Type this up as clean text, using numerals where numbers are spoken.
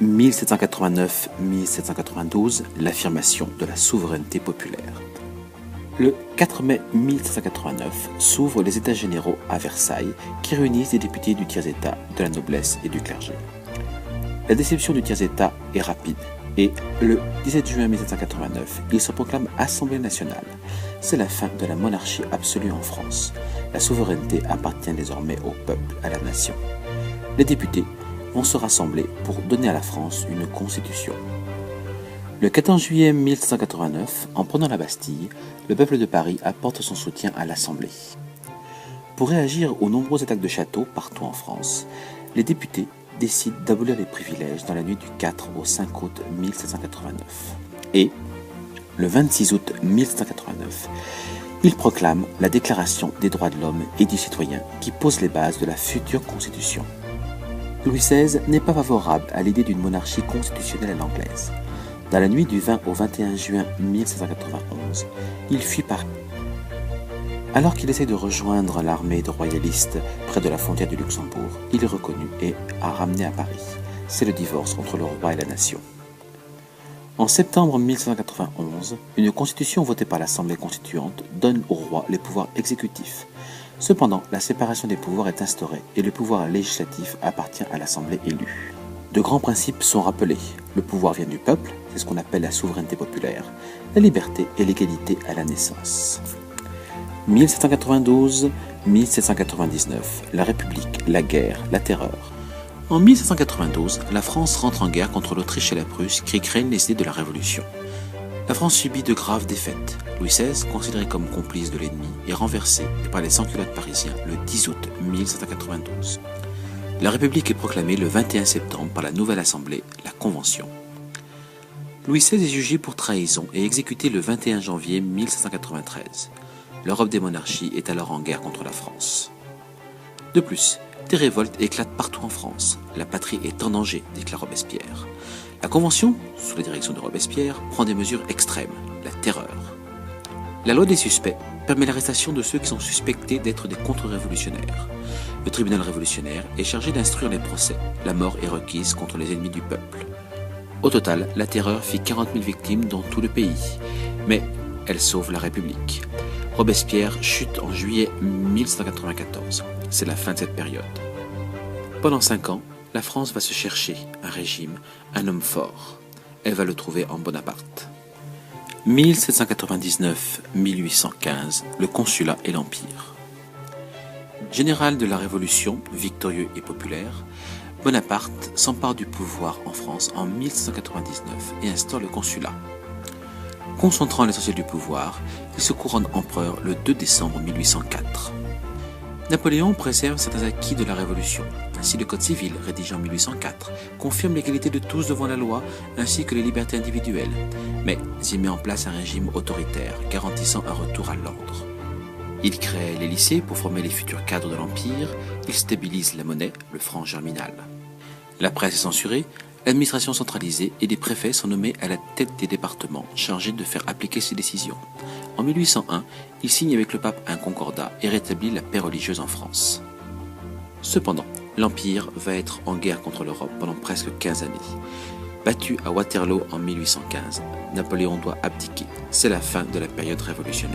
1789-1792, l'affirmation de la souveraineté populaire. Le 4 mai 1789 s'ouvrent les États généraux à Versailles qui réunissent les députés du tiers-État, de la noblesse et du clergé. La déception du tiers-État est rapide et le 17 juin 1789, il se proclame Assemblée nationale. C'est la fin de la monarchie absolue en France. La souveraineté appartient désormais au peuple, à la nation. Les députés vont se rassembler pour donner à la France une constitution. Le 14 juillet 1789, en prenant la Bastille, le peuple de Paris apporte son soutien à l'Assemblée. Pour réagir aux nombreuses attaques de châteaux partout en France, les députés décident d'abolir les privilèges dans la nuit du 4 au 5 août 1789. Et, le 26 août 1789, ils proclament la Déclaration des droits de l'homme et du citoyen qui pose les bases de la future Constitution. Louis XVI n'est pas favorable à l'idée d'une monarchie constitutionnelle à l'anglaise. Dans la nuit du 20 au 21 juin 1791, il fuit Paris. Alors qu'il essaie de rejoindre l'armée de royalistes près de la frontière du Luxembourg, il est reconnu et ramené à Paris. C'est le divorce entre le roi et la nation. En septembre 1791, une constitution votée par l'Assemblée constituante donne au roi les pouvoirs exécutifs. Cependant, la séparation des pouvoirs est instaurée et le pouvoir législatif appartient à l'Assemblée élue. De grands principes sont rappelés. Le pouvoir vient du peuple, c'est ce qu'on appelle la souveraineté populaire, la liberté et l'égalité à la naissance. 1792-1799, la République, la guerre, la terreur. En 1792, la France rentre en guerre contre l'Autriche et la Prusse qui craignent les idées de la Révolution. La France subit de graves défaites. Louis XVI, considéré comme complice de l'ennemi, est renversé par les sans-culottes parisiens le 10 août 1792. La République est proclamée le 21 septembre par la nouvelle Assemblée, la Convention. Louis XVI est jugé pour trahison et exécuté le 21 janvier 1793. L'Europe des monarchies est alors en guerre contre la France. De plus, des révoltes éclatent partout en France. La patrie est en danger, déclare Robespierre. La Convention, sous la direction de Robespierre, prend des mesures extrêmes, la terreur. La loi des suspects permet l'arrestation de ceux qui sont suspectés d'être des contre-révolutionnaires. Le tribunal révolutionnaire est chargé d'instruire les procès. La mort est requise contre les ennemis du peuple. Au total, la terreur fit 40 000 victimes dans tout le pays. Mais elle sauve la République. Robespierre chute en juillet 1794. C'est la fin de cette période. Pendant 5 ans, la France va se chercher un régime, un homme fort. Elle va le trouver en Bonaparte. 1799-1815, le consulat et l'Empire. Général de la Révolution, victorieux et populaire, Bonaparte s'empare du pouvoir en France en 1799 et instaure le consulat. Concentrant l'essentiel du pouvoir, il se couronne empereur le 2 décembre 1804. Napoléon préserve certains acquis de la Révolution. Ainsi, le Code civil, rédigé en 1804, confirme l'égalité de tous devant la loi ainsi que les libertés individuelles, mais il met en place un régime autoritaire garantissant un retour à l'ordre. Il crée les lycées pour former les futurs cadres de l'Empire, il stabilise la monnaie, le franc germinal. La presse est censurée, l'administration centralisée et des préfets sont nommés à la tête des départements chargés de faire appliquer ses décisions. En 1801, il signe avec le pape un concordat et rétablit la paix religieuse en France. Cependant, l'Empire va être en guerre contre l'Europe pendant presque 15 années. Battu à Waterloo en 1815, Napoléon doit abdiquer. C'est la fin de la période révolutionnaire.